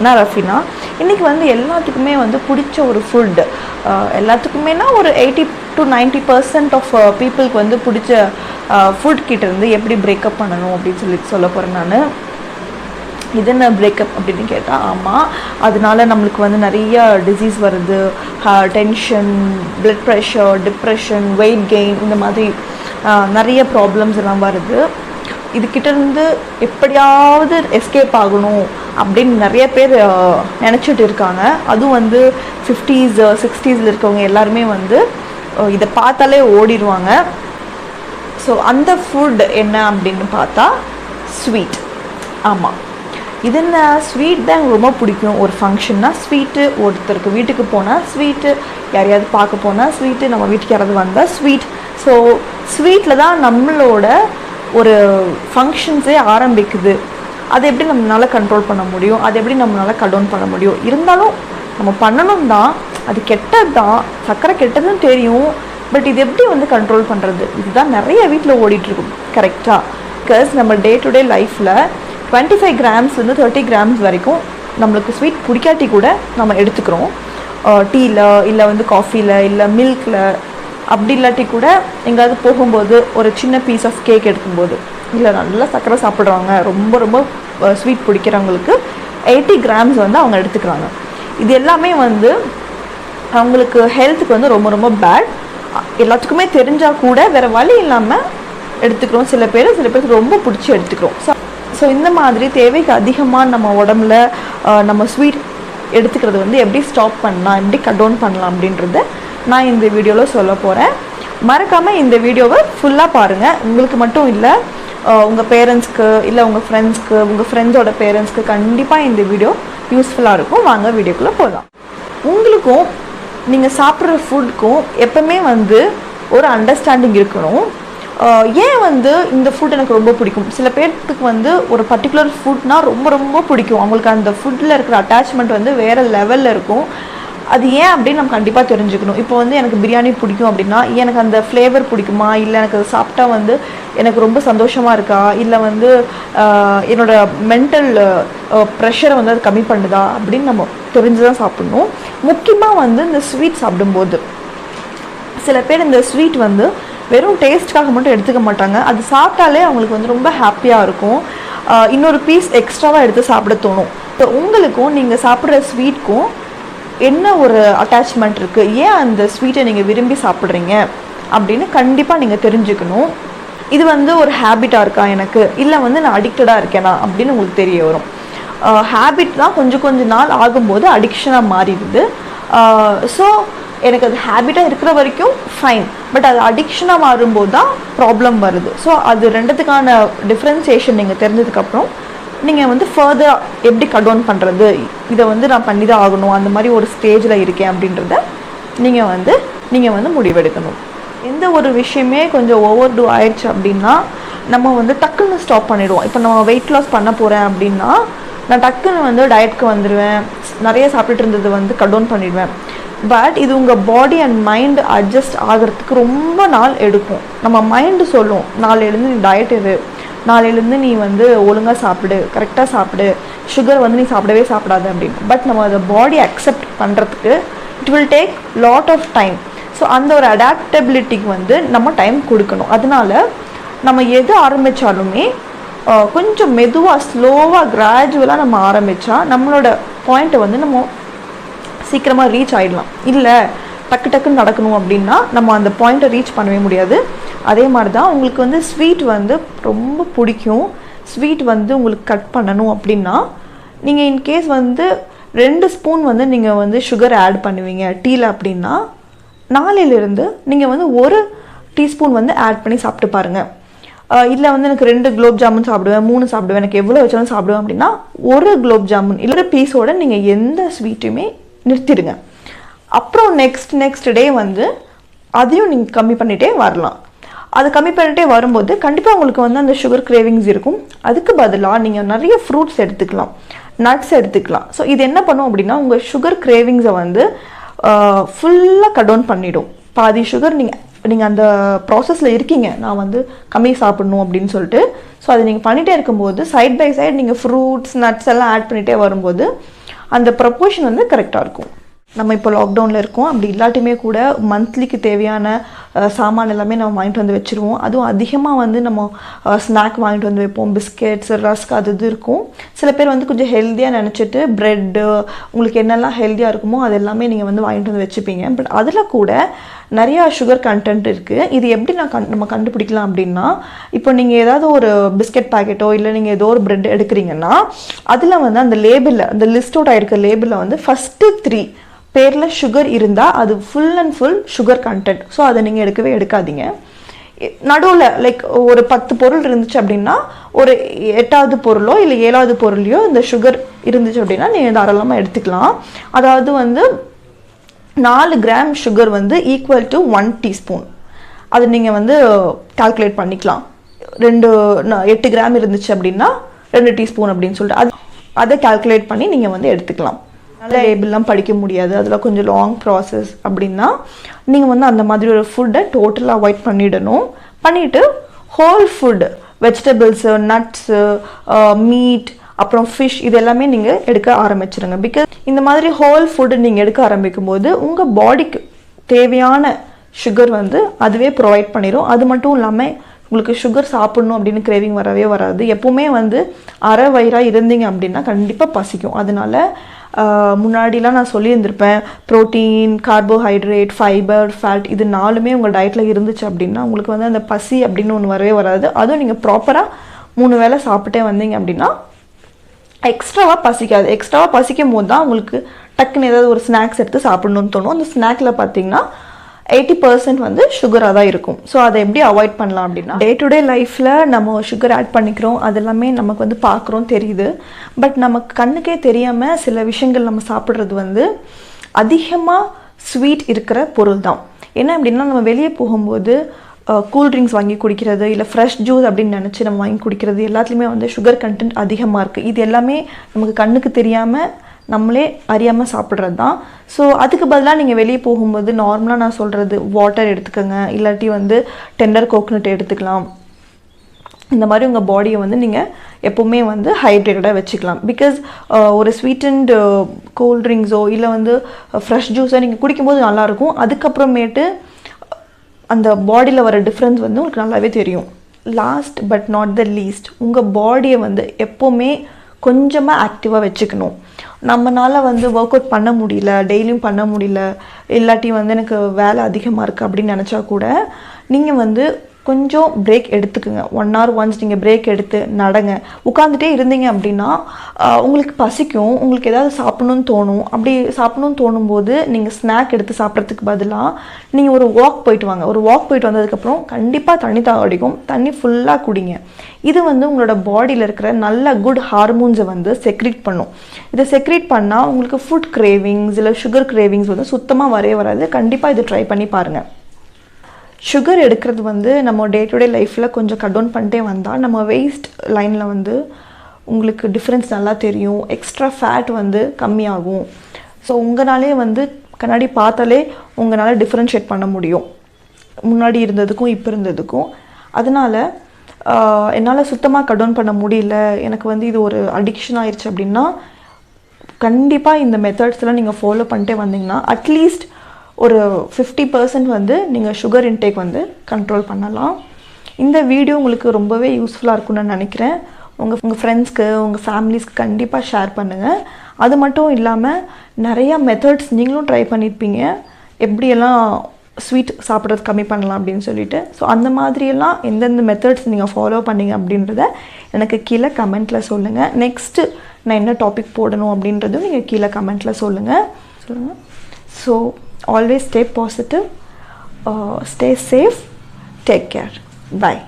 நான் ரஃபினா. இன்றைக்கி வந்து எல்லாத்துக்குமே வந்து பிடிச்ச ஒரு ஃபுட், எல்லாத்துக்குமேனா ஒரு 80 to 90% ஆஃப் பீப்புளுக்கு வந்து பிடிச்ச ஃபுட் கிட்ட இருந்து எப்படி பிரேக்கப் பண்ணணும் அப்படின்னு சொல்ல போகிறேன் நான். இது என்ன பிரேக்கப் அப்படின்னு கேட்டால், ஆமாம், அதனால நம்மளுக்கு வந்து நிறைய டிசீஸ் வருது. Tension, blood pressure, depression, weight gain, இந்த மாதிரி நிறைய ப்ராப்ளம்ஸ் எல்லாம் வருது. இதுக்கிட்டேருந்து எப்படியாவது எஸ்கேப் ஆகணும் அப்படின்னு நிறைய பேர் நினச்சிட்டு இருக்காங்க. அதுவும் வந்து 50s 60s இருக்கவங்க எல்லாருமே வந்து இதை பார்த்தாலே ஓடிடுவாங்க. ஸோ அந்த ஃபுட் என்ன அப்படின்னு பார்த்தா ஸ்வீட். ஆமாம், இது என்ன ஸ்வீட் தான் எனக்கு ரொம்ப பிடிக்கும். ஒரு ஃபங்க்ஷன்னா ஸ்வீட்டு, ஒருத்தருக்கு வீட்டுக்கு போனால் ஸ்வீட்டு, யாரையாவது பார்க்க போனால் ஸ்வீட்டு, நம்ம வீட்டுக்கு யாராவது வந்தால் ஸ்வீட். ஸோ ஸ்வீட்டில் தான் நம்மளோட ஒரு ஃபங்க்ஷன்ஸே ஆரம்பிக்குது. அதை எப்படி நம்மளால் கண்ட்ரோல் பண்ண முடியும், அதை எப்படி நம்மளால் கண்ட்ரோல் பண்ண முடியும்? இருந்தாலும் நம்ம பண்ணணும் தான், அது கெட்டது தான், சர்க்கரை கெட்டதுன்னு தெரியும். பட் இது எப்படி வந்து கண்ட்ரோல் பண்ணுறது? இதுதான் நிறைய வீட்டில் ஓடிட்டுருக்கும். கரெக்டாக? பிகாஸ் நம்ம டே டு டே லைஃப்பில் 25 கிராம்ஸ்லேருந்து 30 கிராம்ஸ் வரைக்கும் நம்மளுக்கு ஸ்வீட் பிடிக்காட்டி கூட நம்ம எடுத்துக்கிறோம். டீயில், இல்லை வந்து காஃபியில், இல்லை மில்கில், அப்படி இல்லாட்டி கூட எங்கேயாவது போகும்போது ஒரு சின்ன பீஸ் ஆஃப் கேக் எடுக்கும்போது, இல்லை நல்லா சர்க்கரை சாப்பிட்றவங்க, ரொம்ப ரொம்ப ஸ்வீட் பிடிக்கிறவங்களுக்கு 80 கிராம்ஸ் வந்து அவங்க எடுத்துக்கிறாங்க. இது எல்லாமே வந்து அவங்களுக்கு ஹெல்த்துக்கு வந்து ரொம்ப ரொம்ப பேட். எல்லாத்துக்குமே தெரிஞ்சால் கூட வேறு வழி இல்லாமல் எடுத்துக்கிறோம். சில பேர் ரொம்ப பிடிச்சி எடுத்துக்கிறோம். ஸோ இந்த மாதிரி தேவைக்கு அதிகமாக நம்ம உடம்புல நம்ம ஸ்வீட் எடுத்துக்கிறது வந்து எப்படி ஸ்டாப் பண்ணலாம், எப்படி கட் டவுன் பண்ணலாம் அப்படின்றத நான் இந்த வீடியோவில் சொல்ல போகிறேன். மறக்காமல் இந்த வீடியோவை ஃபுல்லாக பாருங்கள். உங்களுக்கு மட்டும் இல்லை, உங்கள் பேரண்ட்ஸ்க்கு, இல்லை உங்கள் ஃப்ரெண்ட்ஸ்க்கு, உங்கள் ஃப்ரெண்ட்ஸோட பேரண்ட்ஸ்க்கு கண்டிப்பாக இந்த வீடியோ யூஸ்ஃபுல்லாக இருக்கும். வாங்க வீடியோக்குள்ளே போகலாம். உங்களுக்கும் நீங்கள் சாப்பிட்ற ஃபுட்டுக்கும் எப்பவுமே வந்து ஒரு அண்டர்ஸ்டாண்டிங் இருக்கணும். ஏன் வந்து இந்த ஃபுட் எனக்கு ரொம்ப பிடிக்கும்? சில பேர்த்துக்கு வந்து ஒரு பர்டிகுலர் ஃபுட்னால் ரொம்ப ரொம்ப பிடிக்கும். அவங்களுக்கு அந்த ஃபுட்டில் இருக்கிற அட்டாச்மெண்ட் வந்து வேறு லெவலில் இருக்கும். அது ஏன் அப்படின்னு நம்ம கண்டிப்பாக தெரிஞ்சுக்கணும். இப்போ வந்து எனக்கு பிரியாணி பிடிக்கும் அப்படின்னா, எனக்கு அந்த ஃப்ளேவர் பிடிக்குமா, இல்லை எனக்கு அதை சாப்பிட்டா வந்து எனக்கு ரொம்ப சந்தோஷமாக இருக்கா, இல்லை வந்து என்னோடய மென்டல் ப்ரெஷரை வந்து அது கம்மி பண்ணுதா அப்படின்னு நம்ம தெரிஞ்சு தான் சாப்பிட்ணும். முக்கியமாக வந்து இந்த ஸ்வீட் சாப்பிடும்போது சில பேர் இந்த ஸ்வீட் வந்து வெறும் டேஸ்ட்காக மட்டும் எடுத்துக்க மாட்டாங்க. அது சாப்பிட்டாலே அவங்களுக்கு வந்து ரொம்ப ஹாப்பியாக இருக்கும். இன்னொரு பீஸ் எக்ஸ்ட்ராவாக எடுத்து சாப்பிட தோணும். ஸோ உங்களுக்கும் நீங்கள் சாப்பிட்ற ஸ்வீட்க்கும் என்ன ஒரு அட்டாச்மெண்ட் இருக்குது, ஏன் அந்த ஸ்வீட்டை நீங்கள் விரும்பி சாப்பிட்றீங்க அப்படின்னு கண்டிப்பாக நீங்கள் தெரிஞ்சுக்கணும். இது வந்து ஒரு ஹேபிட்டாக இருக்கா எனக்கு, இல்லை வந்து நான் அடிக்டடாக இருக்கேனா அப்படின்னு உங்களுக்கு தெரிய வரும். ஹேபிட் தான் கொஞ்சம் நாள் ஆகும்போது அடிக்ஷனாக மாறிடுது. ஸோ எனக்கு அது ஹேபிட்டாக இருக்கிற வரைக்கும் ஃபைன், பட் அது அடிக்ஷனாக மாறும்போது தான் ப்ராப்ளம் வருது. ஸோ அது ரெண்டுத்துக்கான டிஃப்ரென்சியேஷன் நீங்கள் தெரிஞ்சதுக்கப்புறம் நீங்கள் வந்து ஃபர்தர் எப்படி கட் டவுன் பண்ணுறது, இதை வந்து நான் பண்ணி தான் ஆகணும், அந்த மாதிரி ஒரு ஸ்டேஜில் இருக்கேன் அப்படின்றத நீங்கள் வந்து முடிவெடுக்கணும். எந்த ஒரு விஷயமே கொஞ்சம் ஓவர் டூ ஆயிடுச்சு அப்படின்னா நம்ம வந்து டக்குன்னு ஸ்டாப் பண்ணிடுவோம். இப்போ நம்ம வெயிட் லாஸ் பண்ண போகிறேன் அப்படின்னா நான் டக்குன்னு வந்து டயட்க்கு வந்துடுவேன், நிறைய சாப்பிட்டுட்டு இருந்தது வந்து கட் டவுன் பண்ணிடுவேன். பட் இது உங்கள் பாடி அண்ட் மைண்டு அட்ஜஸ்ட் ஆகிறதுக்கு ரொம்ப நாள் எடுக்கும். நம்ம மைண்டு சொல்லும், நாளையிலேருந்து நீ டயட் இரு, நாளையிலேருந்து நீ வந்து ஒழுங்காக சாப்பிடு, கரெக்டாக சாப்பிடு, சுகர் வந்து நீ சாப்பிடவே சாப்பிடாது அப்படின்னு. பட் நம்ம அதை பாடி அக்செப்ட் பண்ணுறதுக்கு it will take lot of time. So அந்த ஒரு அடாப்டபிலிட்டிக்கு வந்து நம்ம டைம் கொடுக்கணும். அதனால நம்ம எது ஆரம்பித்தாலுமே கொஞ்சம் மெதுவாக, ஸ்லோவாக, கிராஜுவலாக நம்ம ஆரம்பித்தா நம்மளோட பாயிண்ட்டை வந்து நம்ம சீக்கிரமாக ரீச் ஆகிடலாம். இல்லை டக்குன்னு நடக்கணும் அப்படின்னா நம்ம அந்த பாயிண்ட்டை ரீச் பண்ணவே முடியாது. அதே மாதிரி தான் உங்களுக்கு வந்து ஸ்வீட் வந்து ரொம்ப பிடிக்கும், ஸ்வீட் வந்து உங்களுக்கு கட் பண்ணணும் அப்படின்னா நீங்கள் இன்கேஸ் வந்து 2 ஸ்பூன் வந்து நீங்கள் வந்து சுகர் ஆட் பண்ணுவீங்க டீயில் அப்படின்னா, நாளையிலிருந்து நீங்கள் வந்து 1 டீஸ்பூன் வந்து ஆட் பண்ணி சாப்பிட்டு பாருங்கள். இல்லை வந்து எனக்கு 2 குலோப் ஜாமுன் சாப்பிடுவேன், 3 சாப்பிடுவேன், எனக்கு எவ்வளோ வச்சாலும் சாப்பிடுவேன் அப்படின்னா 1 குலோப் ஜாமுன் இல்லை பீஸோட நீங்கள் எந்த ஸ்வீட்டுமே நிறுத்திடுங்க. அப்புறம் நெக்ஸ்ட் டே வந்து அதையும் நீங்கள் கம்மி பண்ணிகிட்டே வரலாம். அது கம்மி பண்ணிகிட்டே வரும்போது கண்டிப்பாக உங்களுக்கு வந்து அந்த சுகர் கிரேவிங்ஸ் இருக்கும். அதுக்கு பதிலாக நீங்கள் நிறைய ஃப்ரூட்ஸ் எடுத்துக்கலாம், நட்ஸ் எடுத்துக்கலாம். ஸோ இது என்ன பண்ணும் அப்படின்னா உங்கள் சுகர் கிரேவிங்ஸை வந்து ஃபுல்லாக கட் டவுன் பண்ணிவிடும். பாதி சுகர் நீங்கள் அந்த ப்ராசஸில் இருக்கீங்க, நான் வந்து கம்மி சாப்பிடணும் அப்படின்னு சொல்லிட்டு. ஸோ அதை நீங்கள் பண்ணிகிட்டே இருக்கும்போது சைட் பை சைட் நீங்கள் ஃப்ரூட்ஸ் நட்ஸ் எல்லாம் ஆட் பண்ணிகிட்டே வரும்போது அந்த ப்ரொப்போர்ஷன் வந்து கரெக்டாக இருக்கும். நம்ம இப்போ லாக்டவுனில் இருக்கோம், அப்படி இல்லாட்டியுமே கூட மந்த்லிக்கு தேவையான சாமான் எல்லாமே நம்ம வாங்கிட்டு வந்து வச்சுருவோம். அதுவும் அதிகமாக வந்து நம்ம ஸ்நாக் வாங்கிட்டு வந்து வைப்போம், பிஸ்கெட்ஸ், ரஸ்க் அது இது இருக்கும். சில பேர் வந்து கொஞ்சம் ஹெல்த்தியாக நினச்சிட்டு ப்ரெட்டு, உங்களுக்கு என்னெல்லாம் ஹெல்த்தியாக இருக்குமோ அது எல்லாமே நீங்கள் வந்து வாங்கிட்டு வந்து வச்சுப்பீங்க. பட் அதில் கூட நிறையா சுகர் கண்டென்ட் இருக்குது. இது எப்படி நம்ம கண்டுபிடிக்கலாம் அப்படின்னா, இப்போ நீங்கள் ஏதாவது ஒரு பிஸ்கெட் பாக்கெட்டோ இல்லை நீங்கள் ஏதோ ஒரு ப்ரெட் எடுக்கிறீங்கன்னா அதில் வந்து அந்த லேபிளில், அந்த லிஸ்டோட இருக்க லேபிளில் வந்து ஃபஸ்ட்டு 3 பேரில் சுகர் இருந்தால் அது full and full sugar content. So அதை நீங்கள் எடுக்காதீங்க. நடுவில் லைக் ஒரு 10 பொருள் இருந்துச்சு அப்படின்னா ஒரு 8வது பொருளோ இல்லை 7வது பொருளையோ இந்த சுகர் இருந்துச்சு அப்படின்னா நீங்கள் தாராளமாக எடுத்துக்கலாம். அதாவது வந்து 4 கிராம் சுகர் வந்து ஈக்குவல் டு 1 டீஸ்பூன். அது நீங்கள் வந்து கால்குலேட் பண்ணிக்கலாம். 8 கிராம் இருந்துச்சு அப்படின்னா 2 டீஸ்பூன் அப்படின்னு சொல்லிட்டு அதை கால்குலேட் பண்ணி நீங்கள் வந்து எடுத்துக்கலாம். லேபிள்லாம் படிக்க முடியாது, அதில் கொஞ்சம் லாங் ப்ராசஸ் அப்படின்னா நீங்கள் வந்து அந்த மாதிரி ஒரு ஃபுட்டை டோட்டலாக அவாய்ட் பண்ணிவிட்டு whole food, vegetables, nuts, meet, அப்புறம் ஃபிஷ் இது எல்லாமே நீங்கள் எடுக்க ஆரம்பிச்சிடுங்க. பிகாஸ் இந்த மாதிரி ஹோல் ஃபுட்டு நீங்கள் எடுக்க ஆரம்பிக்கும் போது உங்கள் பாடிக்கு தேவையான சுகர் வந்து அதுவே ப்ரொவைட் பண்ணிடும். அது மட்டும் இல்லாமல் உங்களுக்கு சுகர் சாப்பிடணும் அப்படின்னு கிரேவிங் வரவே வராது. எப்போவுமே வந்து அரை வயிறாக இருந்தீங்க அப்படின்னா கண்டிப்பாக பசிக்கும். அதனால முன்னாடிலாம் நான் சொல்லியிருந்திருப்பேன், ப்ரோட்டீன், கார்போஹைட்ரேட், ஃபைபர், ஃபேட் இது 4மே உங்கள் டயட்டில் இருந்துச்சு அப்படின்னா உங்களுக்கு வந்து அந்த பசி அப்படின்னு ஒன்று வரவே வராது. அதுவும் நீங்கள் ப்ராப்பராக 3 வேளை சாப்பிட்டே வந்தீங்க அப்படின்னா எக்ஸ்ட்ராவாக பசிக்காது. எக்ஸ்ட்ராவாக பசிக்கும் போது தான் உங்களுக்கு டக்குன்னு ஏதாவது ஒரு ஸ்நாக்ஸ் எடுத்து சாப்பிடணும்னு தோணும். அந்த ஸ்நாக்கில் பார்த்தீங்கன்னா 80% வந்து சுகராக தான் இருக்கும். ஸோ அதை எப்படி அவாய்ட் பண்ணலாம் அப்படின்னா, டே டு டே லைஃப்பில் நம்ம சுகர் ஆட் பண்ணிக்கிறோம், அது எல்லாமே நமக்கு வந்து பார்க்குறோம், தெரியுது. பட் நமக்கு கண்ணுக்கே தெரியாமல் சில விஷயங்கள் நம்ம சாப்பிட்றது வந்து அதிகமாக ஸ்வீட் இருக்கிற பொருள் தான். என்ன அப்படின்னா, நம்ம வெளியே போகும்போது கூல்ட்ரிங்க்ஸ் வாங்கி குடிக்கிறது, இல்லை ஃப்ரெஷ் ஜூஸ் அப்படின்னு நினச்சி நம்ம வாங்கி குடிக்கிறது எல்லாத்துலேயுமே வந்து சுகர் கண்டென்ட் அதிகமாக இருக்குது. இது எல்லாமே நமக்கு கண்ணுக்கு தெரியாமல் நம்மளே அறியாமல் சாப்பிட்றது தான். ஸோ அதுக்கு பதிலாக நீங்கள் வெளியே போகும்போது நார்மலாக நான் சொல்கிறது வாட்டர் எடுத்துக்கோங்க, இல்லாட்டி வந்து டெண்டர் கோகனட் எடுத்துக்கலாம். இந்த மாதிரி உங்கள் பாடியை வந்து நீங்கள் எப்போவுமே வந்து ஹைட்ரேட்டடாக வச்சுக்கலாம். பிகாஸ் ஒரு ஸ்வீட்டன்டு கூல்ட்ரிங்க்ஸோ இல்லை வந்து ஃப்ரெஷ் ஜூஸோ நீங்கள் குடிக்கும்போது நல்லாயிருக்கும். அதுக்கப்புறமேட்டு அந்த பாடியில் வர டிஃப்ரென்ஸ் வந்து உங்களுக்கு நல்லாவே தெரியும். Last but not the least, உங்கள் பாடியை வந்து எப்போவுமே கொஞ்சமாக ஆக்டிவாக வச்சுக்கணும். நம்மளால் வந்து ஒர்க் அவுட் பண்ண முடியல, டெய்லியும் பண்ண முடியல, இல்லாட்டி வந்து எனக்கு வேலை அதிகமாக இருக்குது அப்படின்னு நினச்சா கூட நீங்கள் வந்து கொஞ்சம் பிரேக் எடுத்துக்குங்க. 1 hour ஒன்ஸ் நீங்கள் பிரேக் எடுத்து நடங்க. உட்காந்துட்டே இருந்தீங்க அப்படின்னா உங்களுக்கு பசிக்கும், உங்களுக்கு ஏதாவது சாப்பிடணும்னு தோணும். அப்படி சாப்பிடணும்னு தோணும்போது நீங்கள் ஸ்நாக் எடுத்து சாப்பிட்றதுக்கு பதிலாக நீங்கள் ஒரு வாக் போயிட்டு வாங்க. ஒரு வாக் போயிட்டு வந்ததுக்கப்புறம் கண்டிப்பாக தண்ணி தாகடிக்கும், தண்ணி ஃபுல்லாக குடிங்க. இது வந்து உங்களோட பாடியில் இருக்கிற நல்ல குட் ஹார்மோன்ஸை வந்து செக்ரீட் பண்ணும். இதை செக்ரீட் பண்ணால் உங்களுக்கு ஃபுட் கிரேவிங்ஸ் இல்லை சுகர் கிரேவிங்ஸ் வந்து சுத்தமாக வரவே வராது. கண்டிப்பாக இது ட்ரை பண்ணி பாருங்கள். சுகர் எடுக்கிறது வந்து நம்ம டே டு டே லைஃப்பில் கொஞ்சம் கட் டவுன் பண்ணிட்டே வந்தால் நம்ம வெயிஸ்ட் லைனில் வந்து உங்களுக்கு டிஃப்ரென்ஸ் நல்லா தெரியும். எக்ஸ்ட்ரா ஃபேட் வந்து கம்மியாகும். ஸோ உங்களாலே வந்து கண்ணாடி பார்த்தாலே உங்களால் டிஃப்ரென்ஷியேட் பண்ண முடியும் முன்னாடி இருந்ததுக்கும் இப்போ இருந்ததுக்கும். அதனால் என்னால் சுத்தமாக கட் டவுன் பண்ண முடியல, எனக்கு வந்து இது ஒரு அடிக்ஷன் ஆயிடுச்சு அப்படின்னா கண்டிப்பாக இந்த மெத்தட்ஸ்லாம் நீங்கள் ஃபாலோ பண்ணிட்டே வந்தீங்கன்னா அட்லீஸ்ட் ஒரு 50% வந்து நீங்கள் சுகர் இன்டேக் வந்து கண்ட்ரோல் பண்ணலாம். இந்த வீடியோ உங்களுக்கு ரொம்பவே யூஸ்ஃபுல்லாக இருக்கும்னு நான் நினைக்கிறேன். உங்கள் ஃப்ரெண்ட்ஸ்க்கு, உங்கள் ஃபேமிலிஸ்க்கு கண்டிப்பாக ஷேர் பண்ணுங்கள். அது மட்டும் இல்லாமல் நிறையா மெத்தட்ஸ் நீங்களும் ட்ரை பண்ணியிருப்பீங்க, எப்படியெல்லாம் ஸ்வீட் சாப்பிட்றது கம்மி பண்ணலாம் அப்படின்னு சொல்லிட்டு. ஸோ அந்த மாதிரியெல்லாம் எந்தெந்த மெத்தட்ஸ் நீங்கள் ஃபாலோ பண்ணீங்க அப்படின்றத எனக்கு கீழே கமெண்ட்டில் சொல்லுங்கள். நெக்ஸ்ட்டு நான் என்ன டாபிக் போடணும் அப்படின்றதும் நீங்கள் கீழே கமெண்ட்டில் சொல்லுங்கள். So always stay positive, stay safe, take care, bye.